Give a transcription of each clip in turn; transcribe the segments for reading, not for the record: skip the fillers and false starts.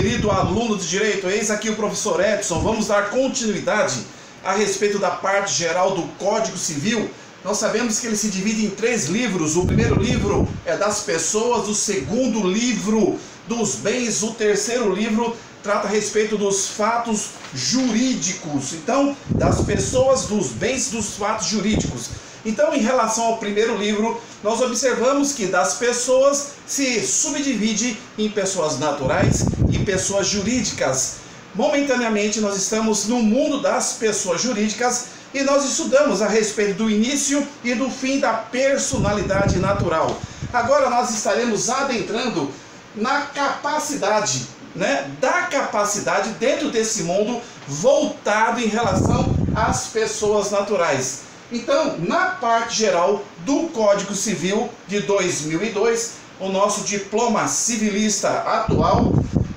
querido aluno de Direito, eis aqui o professor Edson. Vamos dar continuidade a respeito da parte geral do Código Civil. Nós sabemos que ele se divide em 3 livros. O primeiro livro é das pessoas, o segundo livro dos bens, o terceiro livro trata a respeito dos fatos jurídicos. Então, das pessoas, dos bens, dos fatos jurídicos. Então, em relação ao primeiro livro, nós observamos que das pessoas se subdivide em pessoas naturais e pessoas jurídicas. Momentaneamente, nós estamos no mundo das pessoas jurídicas e nós estudamos a respeito do início e do fim da personalidade natural. Agora nós estaremos adentrando na capacidade, da capacidade dentro desse mundo voltado em relação às pessoas naturais. Então, na parte geral do Código Civil de 2002, o nosso diploma civilista atual,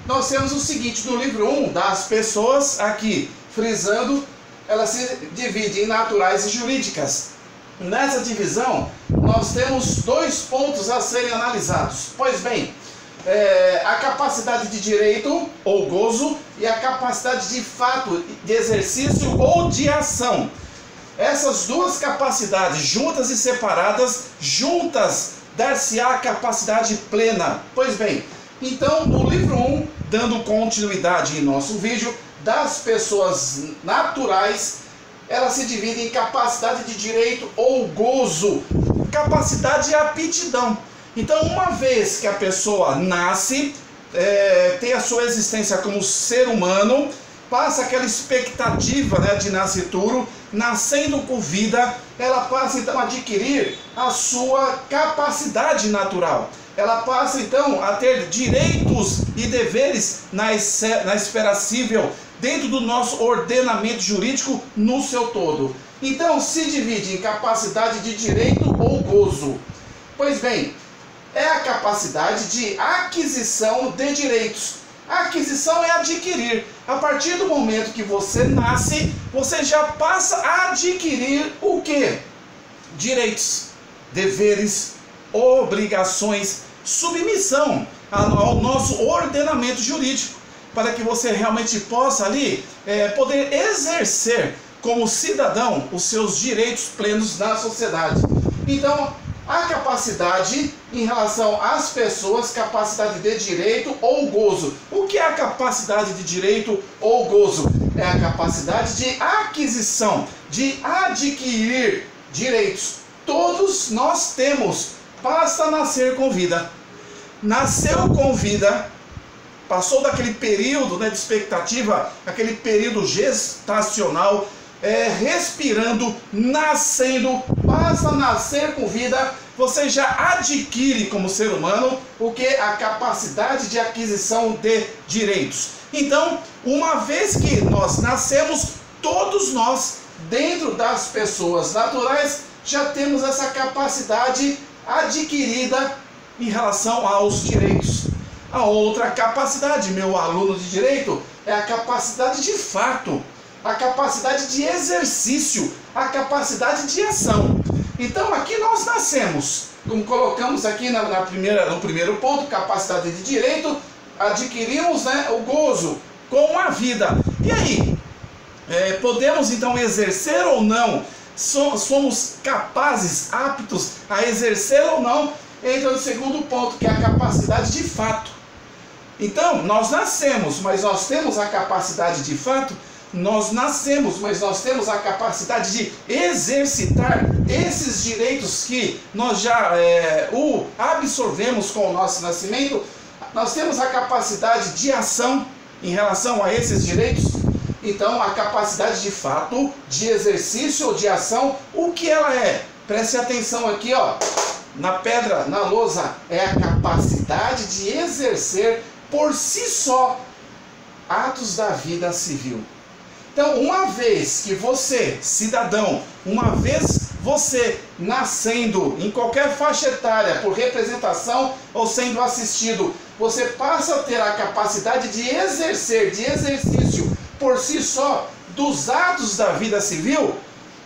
nós temos o seguinte: no livro 1 das pessoas, aqui frisando, ela se divide em naturais e jurídicas. Nessa divisão, nós temos 2 pontos a serem analisados. Pois bem, a capacidade de direito ou gozo e a capacidade de fato, de exercício ou de ação. Essas 2 capacidades, juntas e separadas, dar-se-á a capacidade plena. Pois bem, então no livro 1, dando continuidade em nosso vídeo, das pessoas naturais, ela se divide em capacidade de direito ou gozo, capacidade e aptidão. Então, uma vez que a pessoa nasce, tem a sua existência como ser humano, passa aquela expectativa de nascituro, nascendo com vida, ela passa então a adquirir a sua capacidade natural. Ela passa então a ter direitos e deveres na esfera civil, dentro do nosso ordenamento jurídico no seu todo. Então se divide em capacidade de direito ou gozo. Pois bem, é a capacidade de aquisição de direitos. A aquisição é adquirir. A partir do momento que você nasce, você já passa a adquirir o quê? Direitos, deveres, obrigações, submissão ao nosso ordenamento jurídico, para que você realmente possa ali poder exercer como cidadão os seus direitos plenos na sociedade. Então, a capacidade em relação às pessoas, capacidade de direito ou gozo. O que é a capacidade de direito ou gozo? É a capacidade de aquisição, de adquirir direitos. Todos nós temos, basta nascer com vida. Nasceu com vida, passou daquele período de expectativa, aquele período gestacional, respirando, nascendo, basta nascer com vida, você já adquire como ser humano o que? A capacidade de aquisição de direitos. Então, uma vez que nós nascemos, todos nós, dentro das pessoas naturais, já temos essa capacidade adquirida em relação aos direitos. A outra capacidade, meu aluno de direito, é a capacidade de fato, a capacidade de exercício, a capacidade de ação. Então aqui nós nascemos, como colocamos aqui no primeiro ponto, capacidade de direito, adquirimos o gozo com a vida. E aí, podemos então exercer ou não? Somos capazes, aptos a exercer ou não? Entra no segundo ponto, que é a capacidade de fato. Então, nós nascemos, mas nós temos a capacidade de fato? Nós nascemos, mas nós temos a capacidade de exercitar esses direitos que nós já absorvemos com o nosso nascimento. Nós temos a capacidade de ação em relação a esses direitos. Então, a capacidade de fato, de exercício ou de ação, o que ela é? Preste atenção aqui, na pedra, na lousa, é a capacidade de exercer por si só atos da vida civil. Então, uma vez que você, cidadão, uma vez você nascendo em qualquer faixa etária, por representação ou sendo assistido, você passa a ter a capacidade de exercer, de exercício por si só dos atos da vida civil,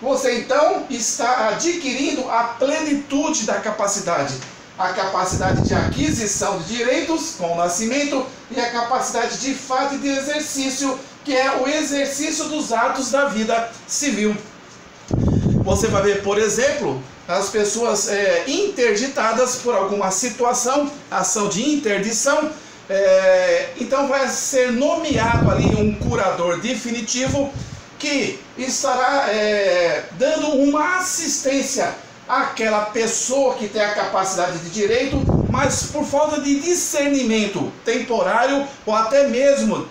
você então está adquirindo a plenitude da capacidade. a capacidade de aquisição de direitos com o nascimento e a capacidade de fato e de exercício, que é o exercício dos atos da vida civil. Você vai ver, por exemplo, as pessoas interditadas por alguma situação, ação de interdição. Então vai ser nomeado ali um curador definitivo que estará dando uma assistência àquela pessoa que tem a capacidade de direito, mas por falta de discernimento temporário ou até mesmo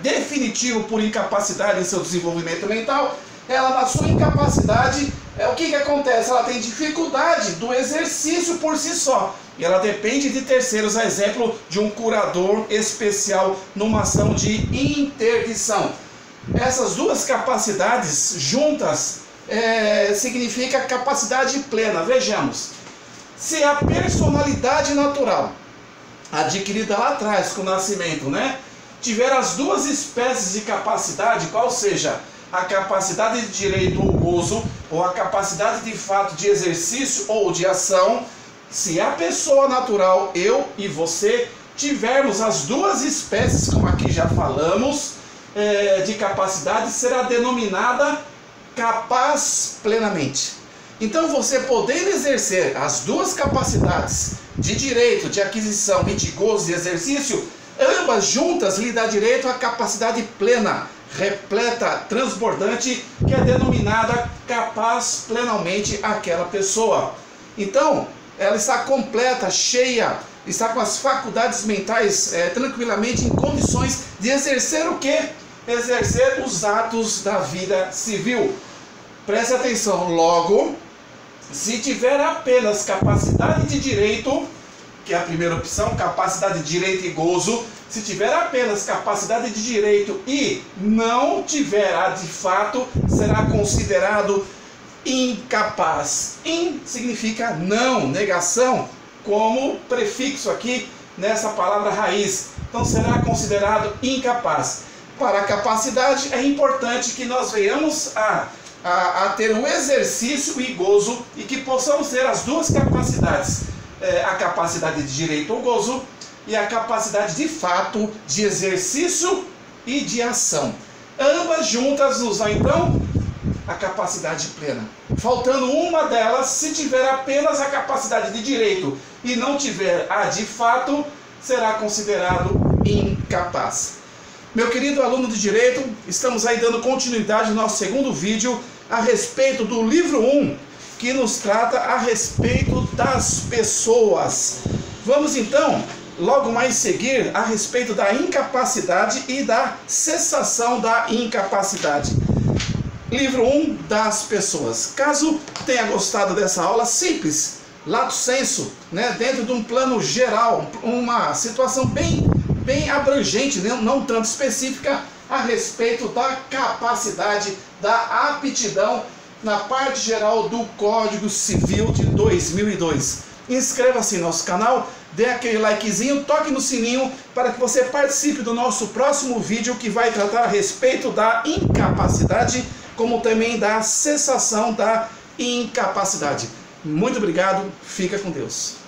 definitivo por incapacidade em seu desenvolvimento mental, ela na sua incapacidade, o que acontece? Ela tem dificuldade do exercício por si só. E ela depende de terceiros, a exemplo de um curador especial numa ação de interdição. Essas duas capacidades juntas significa capacidade plena. Vejamos, se a personalidade natural adquirida lá atrás com o nascimento, tiver as duas espécies de capacidade, qual seja a capacidade de direito ou gozo, ou a capacidade de fato de exercício ou de ação, se a pessoa natural, eu e você, tivermos as duas espécies, como aqui já falamos, de capacidade, será denominada capaz plenamente. Então você podendo exercer as duas capacidades de direito, de aquisição e de gozo e exercício, ambas juntas lhe dá direito à capacidade plena, repleta, transbordante, que é denominada capaz plenamente aquela pessoa. Então, ela está completa, cheia, está com as faculdades mentais tranquilamente em condições de exercer o quê? Exercer os atos da vida civil. Preste atenção, logo, se tiver apenas capacidade de direito, que é a primeira opção, capacidade de direito e gozo, se tiver apenas capacidade de direito e não tiver a de fato, será considerado incapaz. In significa não, negação, como prefixo aqui nessa palavra raiz. Então será considerado incapaz. Para a capacidade é importante que nós venhamos a ter um exercício e gozo e que possamos ter as duas capacidades. A capacidade de direito ou gozo e a capacidade de fato de exercício e de ação. Ambas juntas nos dão então a capacidade plena. Faltando uma delas, se tiver apenas a capacidade de direito e não tiver a de fato, será considerado incapaz. Meu querido aluno de Direito, estamos aí dando continuidade ao nosso segundo vídeo a respeito do livro 1, que nos trata a respeito das pessoas. Vamos então, logo mais seguir, a respeito da incapacidade e da cessação da incapacidade. Livro 1 das pessoas. Caso tenha gostado dessa aula simples, lato sensu, dentro de um plano geral, uma situação bem abrangente, não tanto específica, a respeito da capacidade, da aptidão na parte geral do Código Civil de 2002. Inscreva-se no nosso canal, dê aquele likezinho, toque no sininho para que você participe do nosso próximo vídeo, que vai tratar a respeito da incapacidade, como também da cessação da incapacidade. Muito obrigado, fica com Deus.